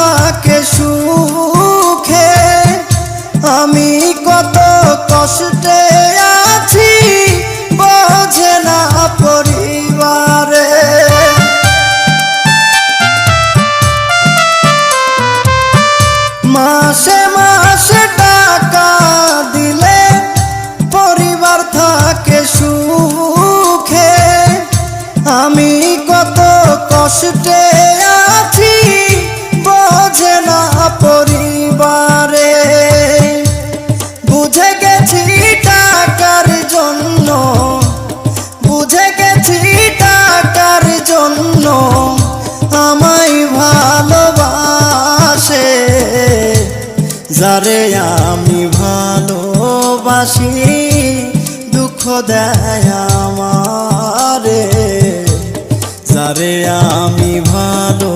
থাকে সুখে, আমি কত কষ্টে আছি বোঝে না পরিবারে। মাসে মাসে টাকা দিলে পরিবার থাকে সুখে, আমি কত কষ্টে আছি বোঝে না পরিবারে। বুঝে গেছি টাকার জন্য, বুঝে গেছি টাকার জন্য আমায় ভালোবাসে, যারে আমি ভালোবাসি দুঃখ দেয় আমারে, যারে আমি ভালো